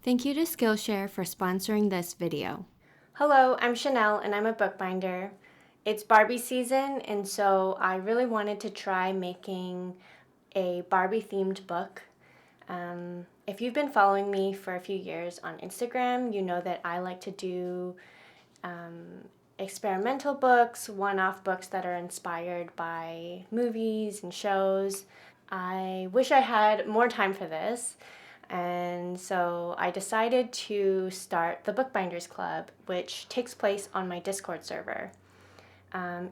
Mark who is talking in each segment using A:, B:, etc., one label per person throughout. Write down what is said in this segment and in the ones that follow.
A: Thank you to Skillshare for sponsoring this video.
B: Hello, I'm Chanel and I'm a bookbinder. It's Barbie season, and so I really wanted to try making a Barbie themed book. If you've been following me for a few years on Instagram, you know that I like to do experimental books, one-off books that are inspired by movies and shows. I wish I had more time for this. And so I decided to start the Bookbinders Club, which takes place on my Discord server.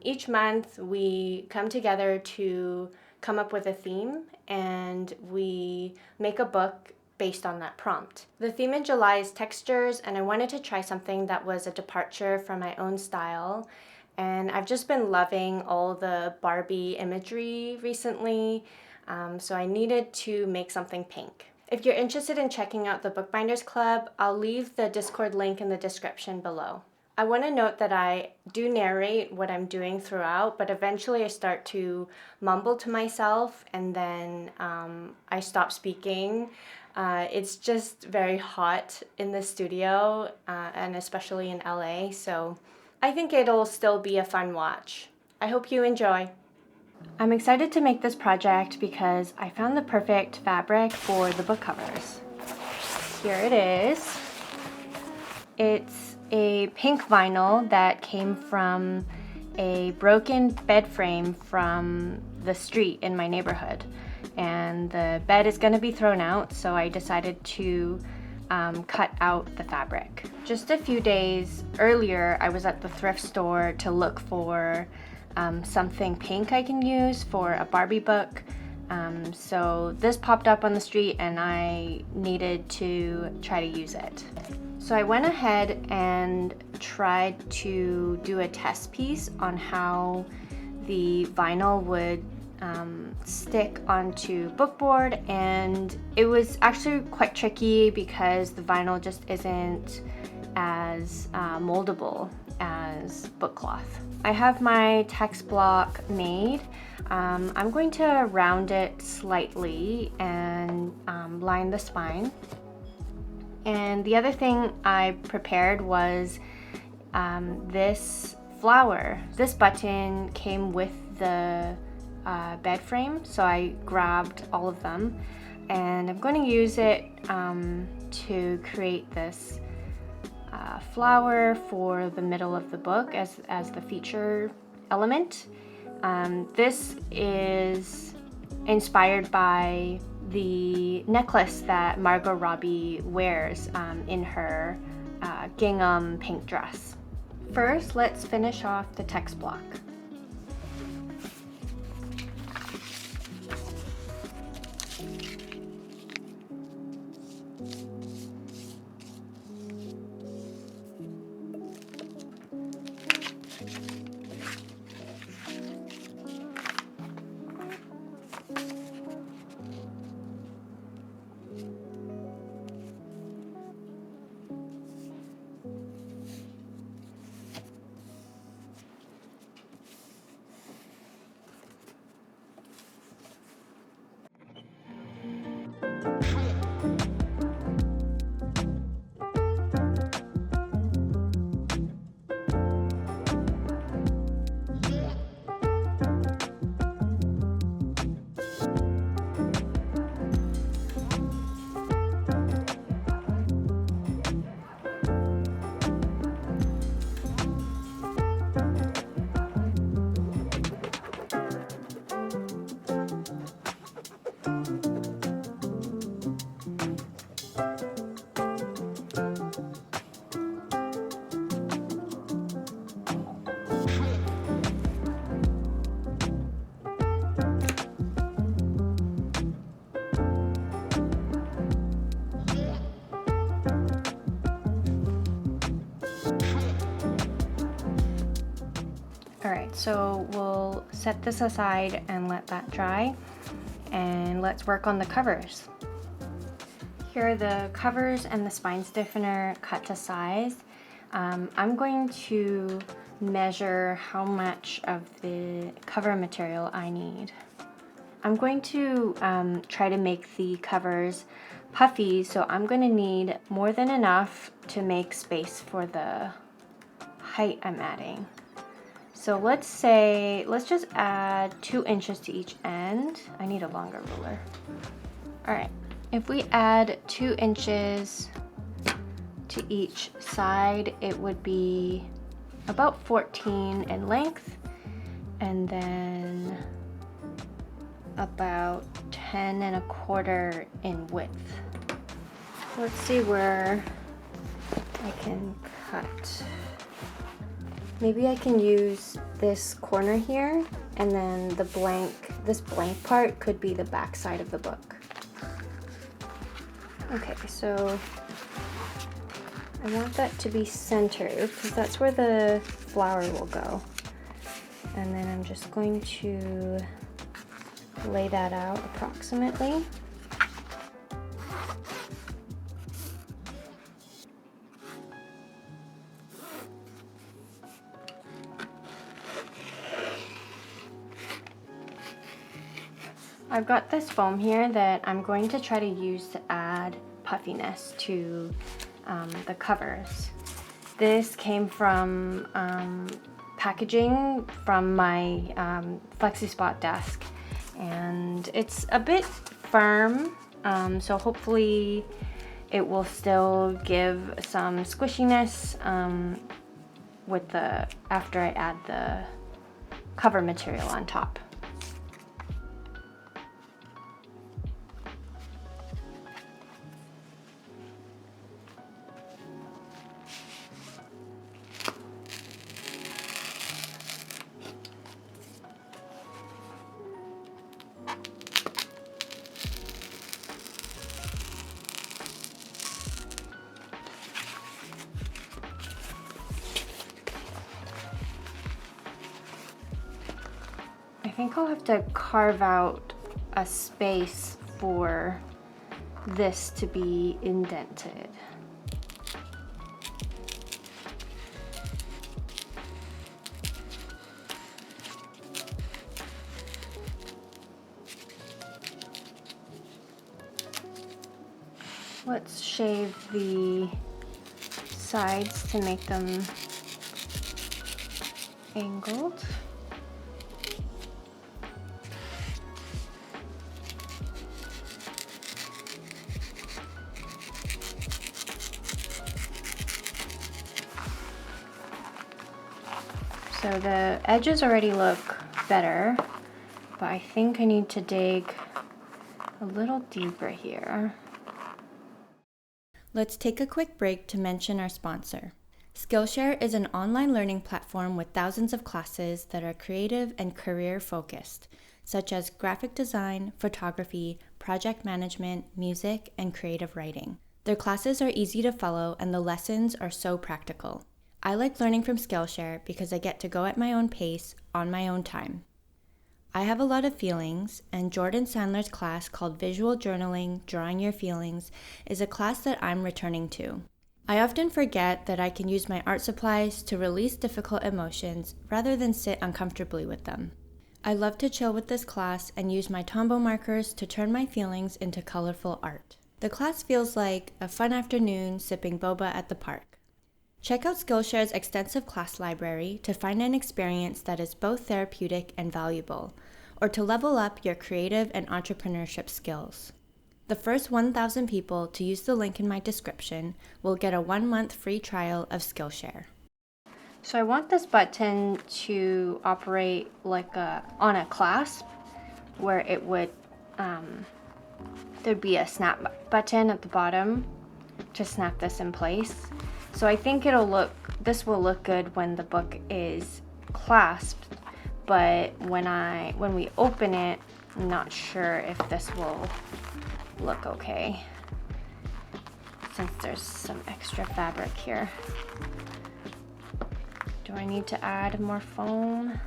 B: Each month we come together to come up with a theme and we make a book based on that prompt. The theme in July is textures, and I wanted to try something that was a departure from my own style. And I've just been loving all the Barbie imagery recently, so I needed to make something pink. If you're interested in checking out the Bookbinders Club, I'll leave the Discord link in the description below. I want to note that I do narrate what I'm doing throughout, but eventually I start to mumble to myself and then I stop speaking. It's just very hot in the studio and especially in LA, so I think it'll still be a fun watch. I hope you enjoy. I'm excited to make this project because I found the perfect fabric for the book covers. Here it is. It's a pink vinyl that came from a broken bed frame from the street in my neighborhood. And the bed is going to be thrown out, so I decided to cut out the fabric. Just a few days earlier, I was at the thrift store to look for something pink I can use for a Barbie book. So this popped up on the street and I needed to try to use it. So I went ahead and tried to do a test piece on how the vinyl would stick onto bookboard, and it was actually quite tricky because the vinyl just isn't as moldable as book cloth. I have my text block made. I'm going to round it slightly and line the spine. And the other thing I prepared was this flower. This button came with the bed frame, so I grabbed all of them. And I'm going to use it to create this flower for the middle of the book as the feature element. This is inspired by the necklace that Margot Robbie wears in her gingham pink dress. First, let's finish off the text block. Alright, so we'll set this aside and let that dry, and let's work on the covers. Here are the covers and the spine stiffener cut to size. I'm going to measure how much of the cover material I need. I'm going to try to make the covers puffy, so I'm gonna need more than enough to make space for the height I'm adding. So let's just add 2 inches to each end. I need a longer ruler. All right, if we add 2 inches to each side, it would be about 14 in length, and then about 10 1/4 in width. Let's see where I can cut. Maybe I can use this corner here, and then this blank part could be the back side of the book. Okay, so I want that to be centered because that's where the flower will go. And then I'm just going to lay that out approximately. I've got this foam here that I'm going to try to use to add puffiness to the covers. This came from packaging from my FlexiSpot desk, and it's a bit firm, so hopefully it will still give some squishiness after I add the cover material on top. I think I'll have to carve out a space for this to be indented. Let's shave the sides to make them angled. So the edges already look better, but I think I need to dig a little deeper here.
A: Let's take a quick break to mention our sponsor. Skillshare is an online learning platform with thousands of classes that are creative and career-focused, such as graphic design, photography, project management, music, and creative writing. Their classes are easy to follow and the lessons are so practical. I like learning from Skillshare because I get to go at my own pace, on my own time. I have a lot of feelings, and Jordan Sandler's class called Visual Journaling, Drawing Your Feelings is a class that I'm returning to. I often forget that I can use my art supplies to release difficult emotions rather than sit uncomfortably with them. I love to chill with this class and use my Tombow markers to turn my feelings into colorful art. The class feels like a fun afternoon sipping boba at the park. Check out Skillshare's extensive class library to find an experience that is both therapeutic and valuable, or to level up your creative and entrepreneurship skills. The first 1,000 people to use the link in my description will get a 1-month free trial of Skillshare.
B: So I want this button to operate like on a clasp, where it would there'd be a snap button at the bottom to snap this in place. So I think this will look good when the book is clasped, but when we open it, I'm not sure if this will look okay, since there's some extra fabric here. Do I need to add more foam?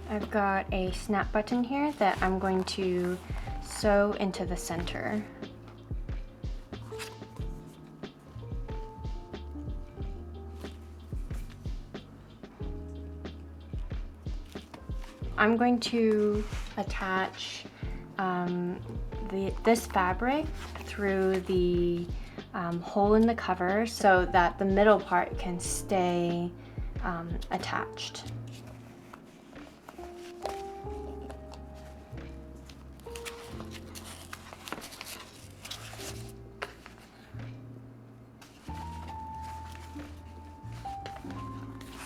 B: I've got a snap button here that I'm going to sew into the center. I'm going to attach this fabric through the hole in the cover so that the middle part can stay attached.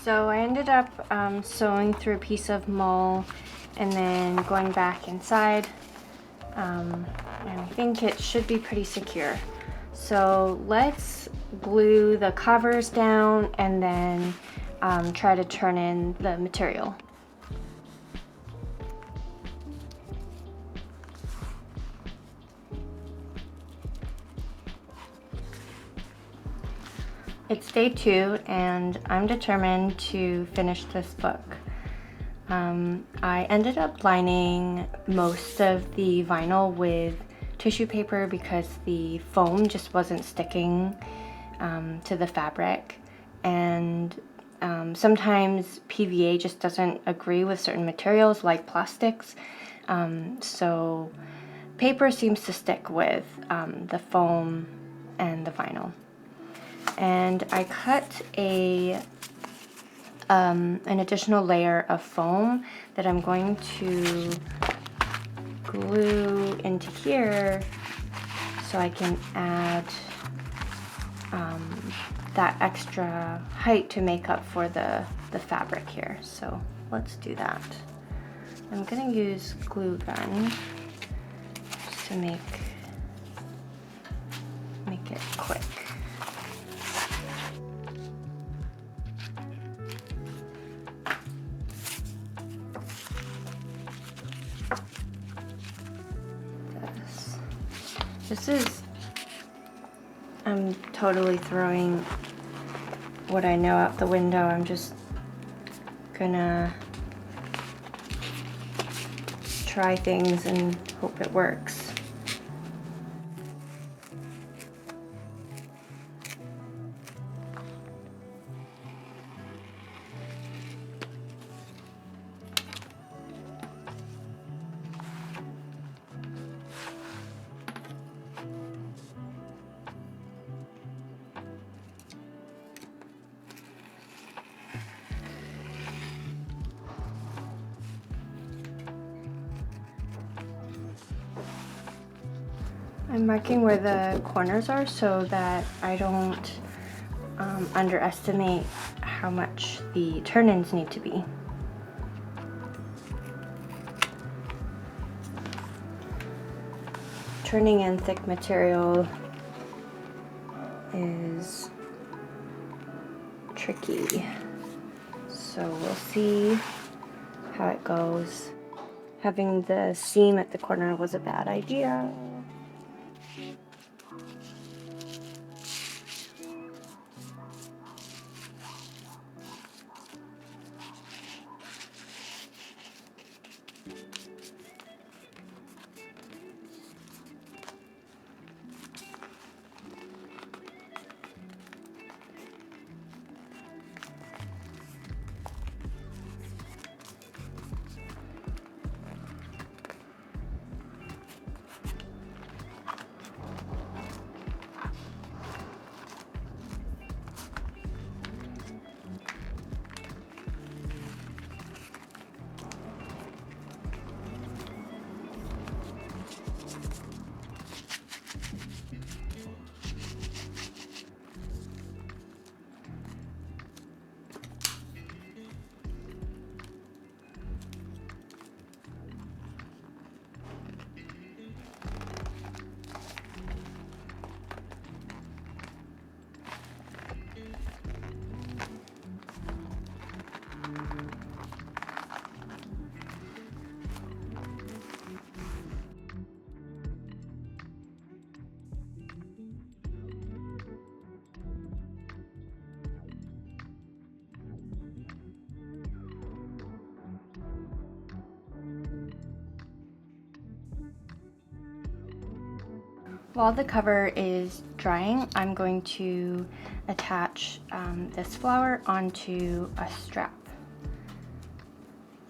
B: So I ended up sewing through a piece of mull and then going back inside, and I think it should be pretty secure. So let's glue the covers down and then try to turn in the material. It's day 2 and I'm determined to finish this book. I ended up lining most of the vinyl with tissue paper because the foam just wasn't sticking to the fabric, and sometimes PVA just doesn't agree with certain materials like plastics, so paper seems to stick with the foam and the vinyl. And I cut an additional layer of foam that I'm going to glue into here so I can add that extra height to make up for the fabric here. So let's do that. I'm gonna use glue gun just to make it quick. I'm totally throwing what I know out the window. I'm just gonna try things and hope it works. I'm marking where the corners are so that I don't underestimate how much the turn-ins need to be. Turning in thick material is tricky, so we'll see how it goes. Having the seam at the corner was a bad idea. While the cover is drying, I'm going to attach this flower onto a strap.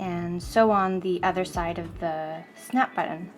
B: and sew on the other side of the snap button.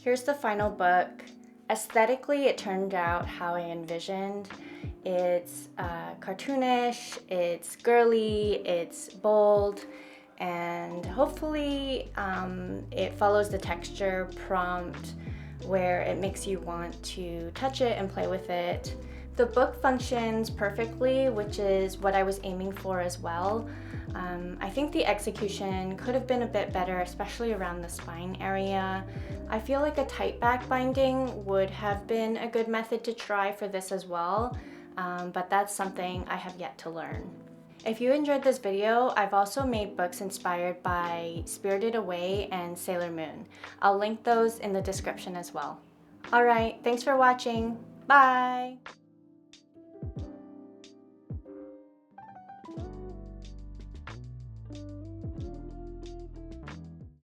A: Here's the final book. Aesthetically, it turned out how I envisioned. It's cartoonish, it's girly, it's bold, and hopefully it follows the texture prompt where it makes you want to touch it and play with it. The book functions perfectly, which is what I was aiming for as well. I think the execution could have been a bit better, especially around the spine area. I feel like a tight back binding would have been a good method to try for this as well, but that's something I have yet to learn. If you enjoyed this video, I've also made books inspired by Spirited Away and Sailor Moon. I'll link those in the description as well. Alright, thanks for watching. Bye!